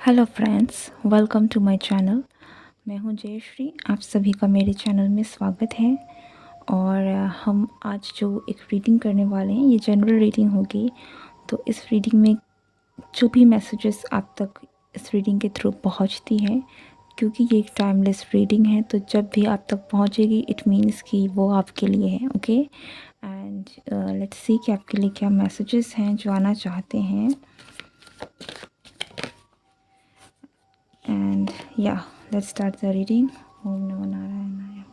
Hello friends, welcome to my channel. मैं हूं जयश्री। आप सभी का मेरे चैनल में स्वागत है। और हम आज जो एक रीडिंग करने वाले हैं, ये जनरल रीडिंग होगी। तो इस रीडिंग में जो भी मैसेजेस आप तक इस रीडिंग के थ्रू पहुंचती है, क्योंकि ये एक टाइमलेस रीडिंग है, तो जब भी आप तक पहुंचेगी इट मीन्स कि वो आपके लिए है। ओके, एंड लेट्स सी कि आपके लिए क्या मैसेजेस हैं जो आना चाहते हैं। And yeah, let's start the reading. Om Namo Narayana.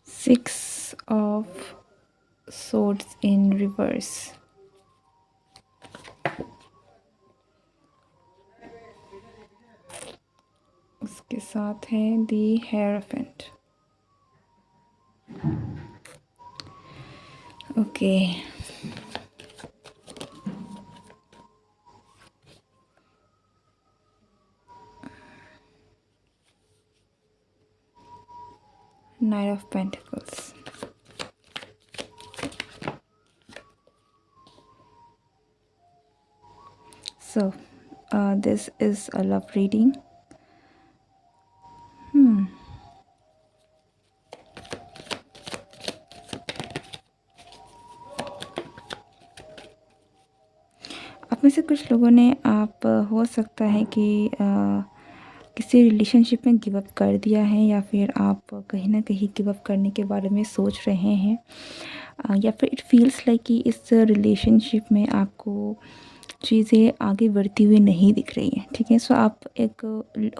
6 of Swords in reverse. उसके साथ है the hierophant. Okay, Knight of Pentacles. So this is a love reading. आप में से कुछ लोगों ने हो सकता है कि किसी रिलेशनशिप में गिव अप कर दिया है, या फिर आप कहीं ना कहीं गिव अप करने के बारे में सोच रहे हैं, या फिर इट फील्स लाइक कि इस रिलेशनशिप में आपको चीज़ें आगे बढ़ती हुई नहीं दिख रही हैं। ठीक है, सो आप एक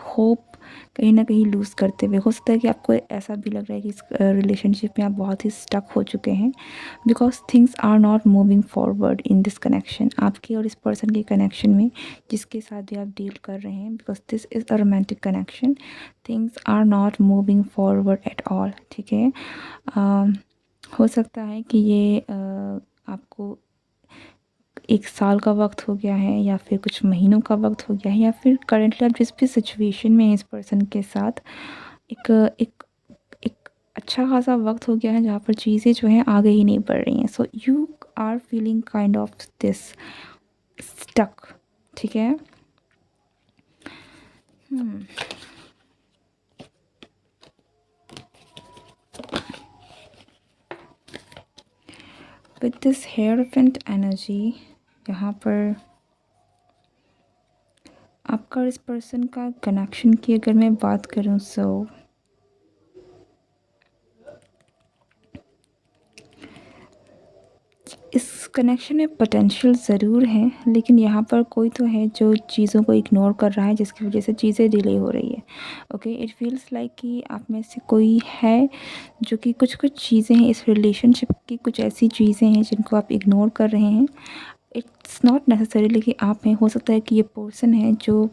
होप कहीं ना कहीं लूज़ करते हुए, हो सकता है कि आपको ऐसा भी लग रहा है कि इस रिलेशनशिप में आप बहुत ही स्टक हो चुके हैं, because things are not moving forward in this connection. आपके और इस पर्सन के कनेक्शन में जिसके साथ भी आप डील कर रहे हैं, because this is a romantic connection, things are not moving forward at all. ठीक है, हो सकता है कि ये आपको 1 साल का वक्त हो गया है, या फिर कुछ महीनों का वक्त हो गया है, या फिर करेंटली आप जिस भी सिचुएशन में हैं इस पर्सन के साथ, एक एक एक अच्छा खासा वक्त हो गया है जहाँ पर चीज़ें जो हैं आगे ही नहीं बढ़ रही हैं। So you are feeling kind of this stuck. ठीक है, विद दिस हेयरफेंट एनर्जी, यहाँ पर आपका और इस पर्सन का कनेक्शन की अगर मैं बात करूँ, सो इस कनेक्शन में पोटेंशियल ज़रूर है, लेकिन यहाँ पर कोई तो है जो चीज़ों को इग्नोर कर रहा है, जिसकी वजह से चीज़ें डिले हो रही है। ओके, इट फील्स लाइक कि आप में से कोई है जो कि कुछ चीज़ें हैं इस रिलेशनशिप की, कुछ ऐसी चीज़ें हैं जिनको आप इग्नोर कर रहे हैं। इट्स नॉट नेसेसरीली कि आप हैं, हो सकता है कि ये पर्सन है जो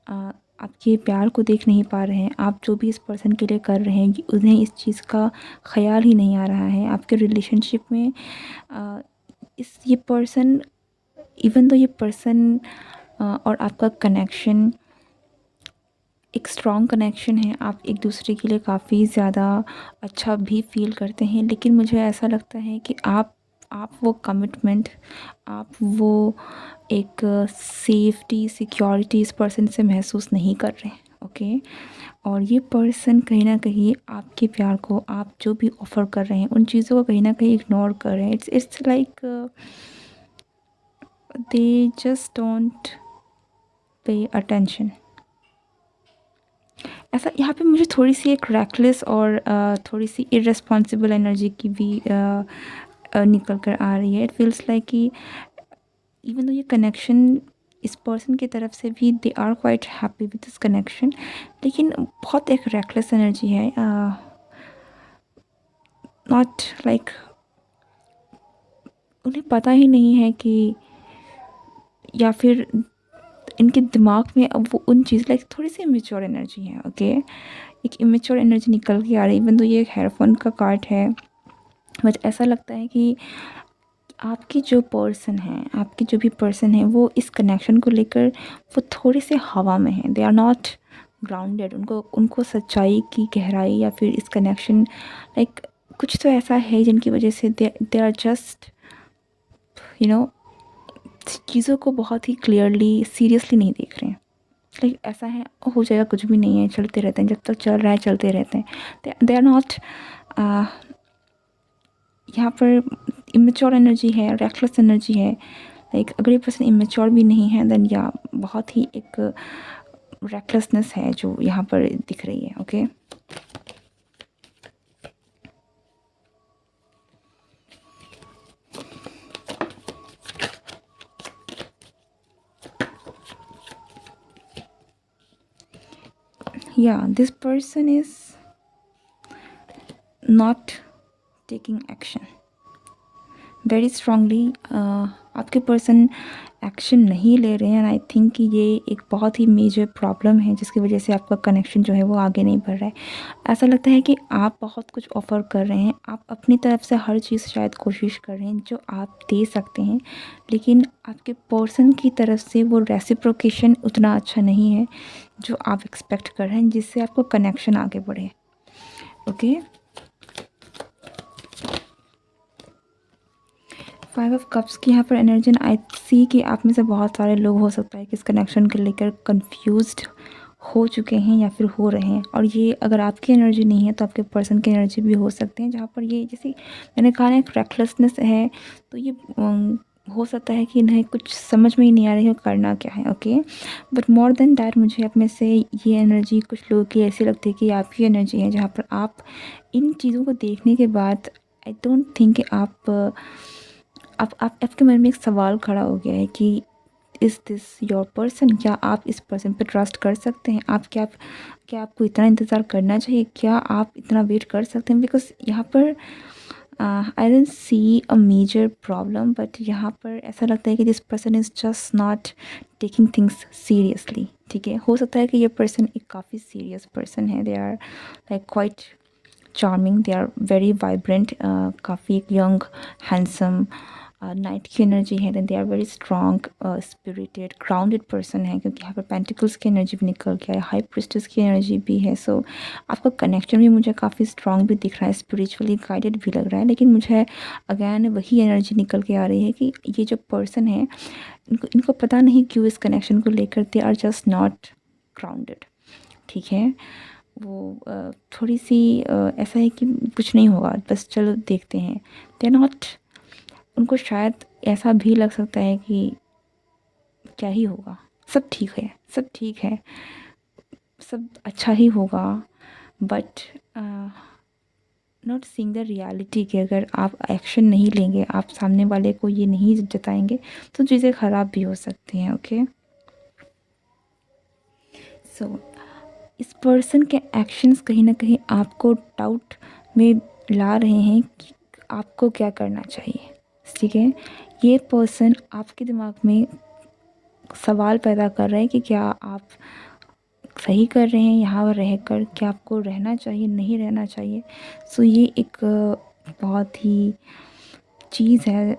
आपके प्यार को देख नहीं पा रहे हैं। आप जो भी इस पर्सन के लिए कर रहे हैं, उन्हें इस चीज़ का ख्याल ही नहीं आ रहा है। आपके रिलेशनशिप में ये पर्सन, इवन तो ये पर्सन और आपका कनेक्शन एक स्ट्रॉन्ग कनेक्शन है, आप एक दूसरे के लिए काफ़ी ज़्यादा अच्छा भी फील करते हैं, लेकिन मुझे ऐसा लगता है कि आप वो कमिटमेंट, आप वो एक सेफ्टी सिक्योरिटी इस पर्सन से महसूस नहीं कर रहे हैं। ओके, और ये पर्सन कहीं ना कहीं आपके प्यार को, आप जो भी ऑफ़र कर रहे हैं उन चीज़ों को कहीं ना कहीं इग्नोर कर रहे हैं। It's like they just don't pay attention। ऐसा यहाँ पे मुझे थोड़ी सी एक रेकलेस और थोड़ी सी इररेस्पॉन्सिबल एनर्जी की भी निकल कर आ रही है। इट फील्स लाइक कि इवन दो ये कनेक्शन इस पर्सन की तरफ से भी they are quite happy with this connection, लेकिन बहुत एक रेकलेस एनर्जी है। नॉट लाइक उन्हें पता ही नहीं है कि, या फिर इनके दिमाग में अब वो उन चीज़ लाइक थोड़ी सी इमेच्योर एनर्जी है। ओके, एक इमेच्योर एनर्जी निकल के आ रही है, इवन तो ये एक हेयरफोन का कार्ड है, बट ऐसा लगता है कि आपकी जो पर्सन है, आपकी जो भी पर्सन है, वो इस कनेक्शन को लेकर वो थोड़े से हवा में हैं। They are not grounded. उनको उनको सच्चाई की गहराई या फिर इस कनेक्शन लाइक कुछ तो ऐसा है जिनकी वजह से they they are just you know चीज़ों को बहुत ही क्लियरली सीरियसली नहीं देख रहे हैं। लाइक ऐसा है, हो जाएगा, कुछ भी नहीं है, चलते रहते हैं, जब तक चल रहा है चलते रहते हैं। दे आर नॉट यहाँ पर इमेच्योर एनर्जी है, रेकलेस एनर्जी है। लाइक अगर ये पर्सन इमेच्योर भी नहीं है देन या बहुत ही एक रेकलेसनेस है जो यहाँ पर दिख रही है। ओके या this person is not taking action very strongly. आपके पर्सन एक्शन नहीं ले रहे हैं एंड आई थिंक कि ये एक बहुत ही मेजर प्रॉब्लम है जिसकी वजह से आपका कनेक्शन जो है वो आगे नहीं बढ़ रहा है। ऐसा लगता है कि आप बहुत कुछ ऑफ़र कर रहे हैं, आप अपनी तरफ से हर चीज़ शायद कोशिश कर रहे हैं जो आप दे सकते हैं, लेकिन आपके पर्सन की तरफ से वो रेसिप्रोकेशन उतना अच्छा नहीं है जो आप एक्सपेक्ट कर रहे हैं जिससे आपको कनेक्शन आगे बढ़े। ओके 5 ऑफ कप्स की यहाँ पर एनर्जी आई सी कि आप में से बहुत सारे लोग हो सकता है कि इस कनेक्शन को लेकर कंफ्यूज्ड हो चुके हैं या फिर हो रहे हैं। और ये अगर आपकी एनर्जी नहीं है तो आपके पर्सन की एनर्जी भी हो सकते हैं, जहाँ पर ये जैसे मैंने कहा ना एक रेकलेसनेस है। तो ये हो सकता है कि इन्हें कुछ समझ में ही नहीं आ रही है करना क्या है। Okay but more than that मुझे आप में से ये एनर्जी कुछ लोगों की ऐसी लगती है कि आपकी एनर्जी है जहाँ पर आप इन चीज़ों को देखने के बाद आई डोंट थिंक आपके मन में एक सवाल खड़ा हो गया है कि इज़ दिस योर पर्सन? क्या आप इस पर्सन पे ट्रस्ट कर सकते हैं? क्या आपको इतना इंतज़ार करना चाहिए? क्या आप इतना वेट कर सकते हैं? बिकॉज़ यहाँ पर I don't see a major problem, but यहाँ पर ऐसा लगता है कि this person is just not taking things seriously. ठीक है, हो सकता है कि ये पर्सन एक काफ़ी सीरियस पर्सन है। They are like quite charming, they are very vibrant, काफ़ी यंग हैंडसम, नाइट की एनर्जी है। Then they are very strong spirited grounded person है, क्योंकि यहाँ पर पेंटिकल्स की एनर्जी भी निकल के है, हाई प्रिस्टेस की एनर्जी भी है। सो आपका कनेक्शन भी मुझे काफ़ी स्ट्रॉन्ग भी दिख रहा है, स्पिरिचुअली गाइडेड भी लग रहा है। लेकिन मुझे अगैन वही एनर्जी निकल के आ रही है कि ये जो पर्सन है इनको पता नहीं क्यों इस कनेक्शन को लेकर they are just not grounded. ठीक है, वो थोड़ी सी ऐसा है कि कुछ नहीं होगा, बस चलो देखते हैं। दे आर नॉट, उनको शायद ऐसा भी लग सकता है कि क्या ही होगा, सब ठीक है, सब ठीक है, सब अच्छा ही होगा, but not seeing the reality कि अगर आप एक्शन नहीं लेंगे, आप सामने वाले को ये नहीं जताएंगे तो चीज़ें ख़राब भी हो सकती हैं। ओके सो इस पर्सन के एक्शंस कहीं ना कहीं आपको डाउट में ला रहे हैं कि आपको क्या करना चाहिए। ठीक है, ये पर्सन आपके दिमाग में सवाल पैदा कर रहे हैं कि क्या आप सही कर रहे हैं यहाँ रहकर, क्या आपको रहना चाहिए, नहीं रहना चाहिए। सो ये एक बहुत ही चीज़ है,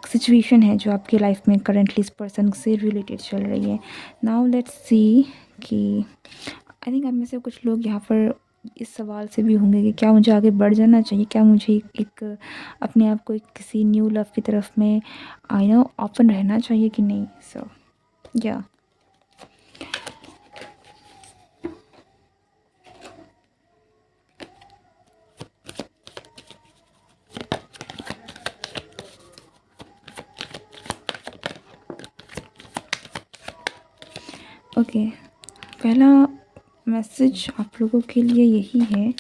सिचुएशन है जो आपकी लाइफ में करेंटली इस पर्सन से रिलेटेड चल रही है। नाउ लेट्स सी कि आई थिंक आप में से कुछ लोग यहाँ पर इस सवाल से भी होंगे कि क्या मुझे आगे बढ़ जाना चाहिए, क्या मुझे एक अपने आप को किसी न्यू लव की तरफ में ओपन रहना चाहिए कि नहीं। सो या ओके पहला मैसेज आप लोगों के लिए यही है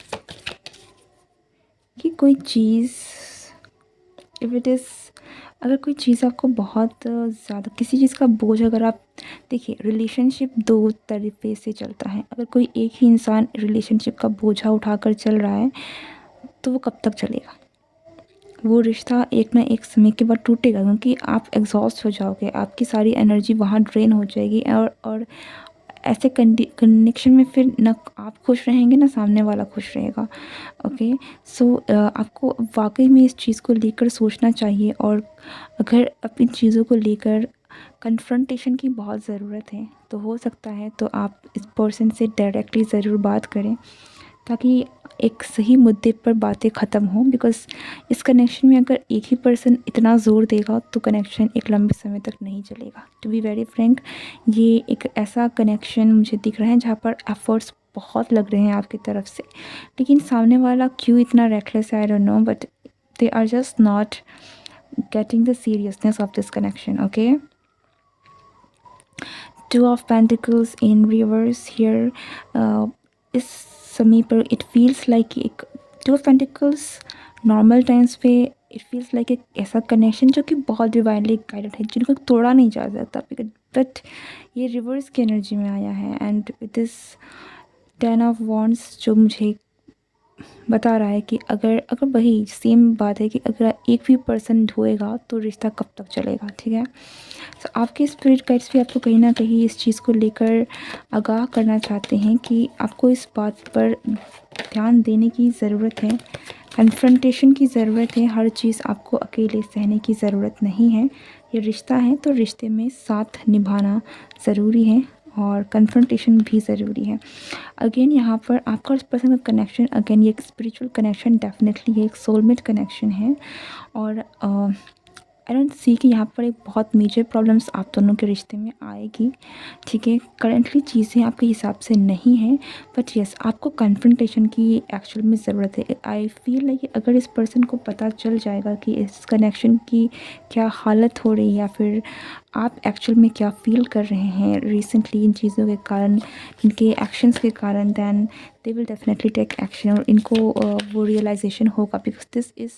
कि कोई चीज़ इफ़ इट इज़, अगर कोई चीज़ आपको बहुत ज़्यादा किसी चीज़ का बोझ, अगर आप देखिए रिलेशनशिप दो तरीके से चलता है। अगर कोई एक ही इंसान रिलेशनशिप का बोझा उठाकर चल रहा है तो वो कब तक चलेगा? वो रिश्ता एक ना एक समय के बाद टूटेगा, क्योंकि आप एग्जॉस्ट हो जाओगे, आपकी सारी एनर्जी वहाँ ड्रेन हो जाएगी और ऐसे कनेक्शन में फिर ना आप खुश रहेंगे ना सामने वाला खुश रहेगा। ओके, सो आपको वाकई में इस चीज़ को लेकर सोचना चाहिए, और अगर आप इन चीज़ों को लेकर कन्फ्रंटेशन की बहुत ज़रूरत है तो हो सकता है तो आप इस पर्सन से डायरेक्टली ज़रूर बात करें, ताकि एक सही मुद्दे पर बातें ख़त्म हों। बिकॉज़ इस कनेक्शन में अगर एक ही पर्सन इतना ज़ोर देगा तो कनेक्शन एक लंबे समय तक नहीं चलेगा। टू बी वेरी फ्रैंक, ये एक ऐसा कनेक्शन मुझे दिख रहा है जहाँ पर एफ़र्ट्स बहुत लग रहे हैं आपकी तरफ से, लेकिन सामने वाला क्यों इतना रेकलेस है, I don't know, but they are just not getting the seriousness of this connection. Okay, two of pentacles in reverse here. इस समय पर इट फील्स लाइक एक two of pentacles normal times पे इट फील्स लाइक एक ऐसा connection जो कि बहुत डिवाइनली गाइडेड है, जिनको तोड़ा नहीं जा सकता। बट ये रिवर्स की एनर्जी में आया है, and with this 10 of wands जो मुझे बता रहा है कि अगर अगर वही सेम बात है कि अगर एक भी पर्सन ढोएगा तो रिश्ता कब तक चलेगा। ठीक है, तो आपके स्पिरिट गाइड्स भी आपको कहीं ना कहीं इस चीज़ को लेकर आगाह करना चाहते हैं कि आपको इस बात पर ध्यान देने की ज़रूरत है, कन्फ्रंटेशन की ज़रूरत है। हर चीज़ आपको अकेले सहने की ज़रूरत नहीं है। ये रिश्ता है तो रिश्ते में साथ निभाना ज़रूरी है, और कन्फ्रंटेशन भी ज़रूरी है। अगेन यहाँ पर आपका उस पर्सन का कनेक्शन, अगेन ये एक स्पिरिचुअल कनेक्शन डेफिनेटली है, एक सोलमेट कनेक्शन है। और आई डोंट सी कि यहाँ पर एक बहुत मेजर प्रॉब्लम्स आप दोनों के रिश्ते में आएगी। ठीक है, करेंटली चीज़ें आपके हिसाब से नहीं हैं, बट येस आपको कन्फ्रंटेशन की एक्चुअल में ज़रूरत है। आई फील लाइक अगर इस पर्सन को पता चल जाएगा कि इस कनेक्शन की क्या हालत हो रही है, या फिर आप एक्चुअल में क्या फ़ील कर रहे हैं रिसेंटली इन चीज़ों के कारण, इनके एक्शंस के कारण, then they will definitely take action, और इनको वो रियलाइजेशन होगा। बिकॉज दिस इज़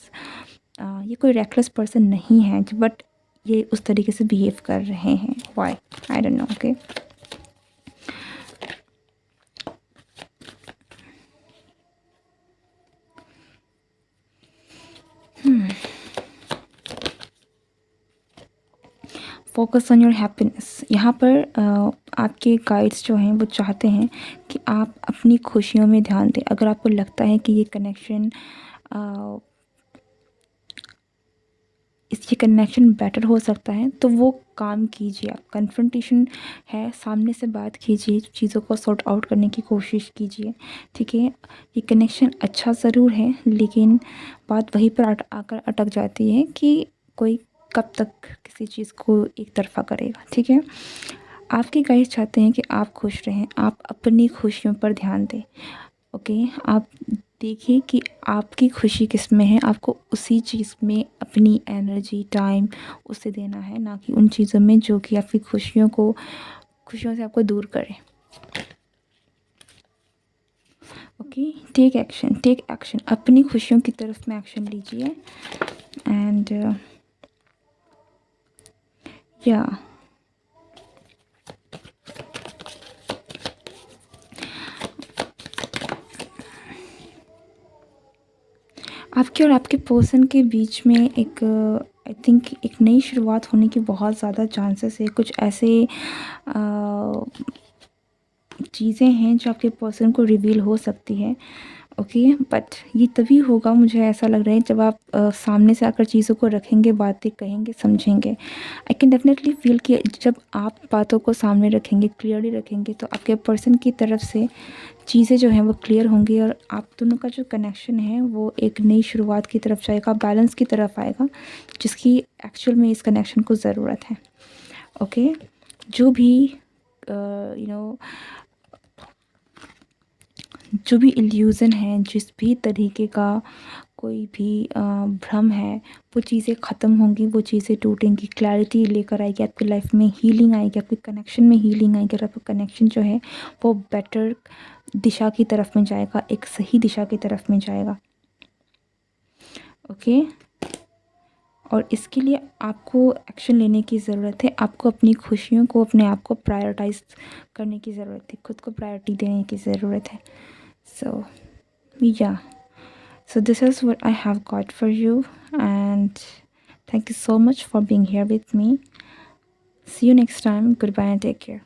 ये कोई रेकलेस पर्सन नहीं है, बट ये उस तरीके से बिहेव कर रहे हैं। Why, I don't know. Okay, focus on your happiness. यहाँ पर आपके गाइड्स जो हैं वो चाहते हैं कि आप अपनी खुशियों में ध्यान दें। अगर आपको लगता है कि ये कनेक्शन इसकी कनेक्शन बेटर हो सकता है तो वो काम कीजिए। आप कन्फ्रंटेशन है, सामने से बात कीजिए, चीज़ों को सॉर्ट आउट करने की कोशिश कीजिए। ठीक है, ये कनेक्शन अच्छा ज़रूर है, लेकिन बात वहीं पर आकर अटक जाती है कि कोई कब तक किसी चीज़ को एक तरफ़ा करेगा। ठीक है, आपके गाइड चाहते हैं कि आप खुश रहें, आप अपनी खुशियों पर ध्यान दें। ओके, आप देखिए कि आपकी खुशी किस में है, आपको उसी चीज़ में अपनी एनर्जी, टाइम उसे देना है, ना कि उन चीज़ों में जो कि आपकी खुशियों से आपको दूर करें। Okay, take action, take action, अपनी खुशियों की तरफ में एक्शन लीजिए। एंड या आपके और आपके पर्सन के बीच में एक आई थिंक एक नई शुरुआत होने की बहुत ज़्यादा चांसेस है। कुछ ऐसे चीज़ें हैं जो आपके पर्सन को रिवील हो सकती है। ओके, बट ये तभी होगा, मुझे ऐसा लग रहा है, जब आप सामने से आकर चीज़ों को रखेंगे, बातें कहेंगे, समझेंगे। आई कैन डेफिनेटली फील कि जब आप बातों को सामने रखेंगे, क्लियरली रखेंगे, तो आपके पर्सन की तरफ से चीज़ें जो हैं वो क्लियर होंगी, और आप दोनों का जो कनेक्शन है वो एक नई शुरुआत की तरफ जाएगा, बैलेंस की तरफ आएगा, जिसकी एक्चुअल में इस कनेक्शन को ज़रूरत है। ओके, जो भी जो भी इल्यूज़न है, जिस भी तरीके का कोई भी भ्रम है, वो चीज़ें ख़त्म होंगी, वो चीज़ें टूटेंगी, क्लैरिटी लेकर आएगी आपकी लाइफ में, हीलिंग आएगी, आपके कनेक्शन में हीलिंग आएगी, और आपका कनेक्शन जो है वो बेटर दिशा की तरफ में जाएगा, एक सही दिशा की तरफ में जाएगा। ओके, और इसके लिए आपको एक्शन लेने की ज़रूरत है। आपको अपनी खुशियों को, अपने आप को प्रायोरिटाइज़ करने की ज़रूरत है, खुद को प्रायोरिटी देने की ज़रूरत है। So, yeah. So, this is what I have got for you, and thank you so much for being here with me. See you next time. Goodbye and take care.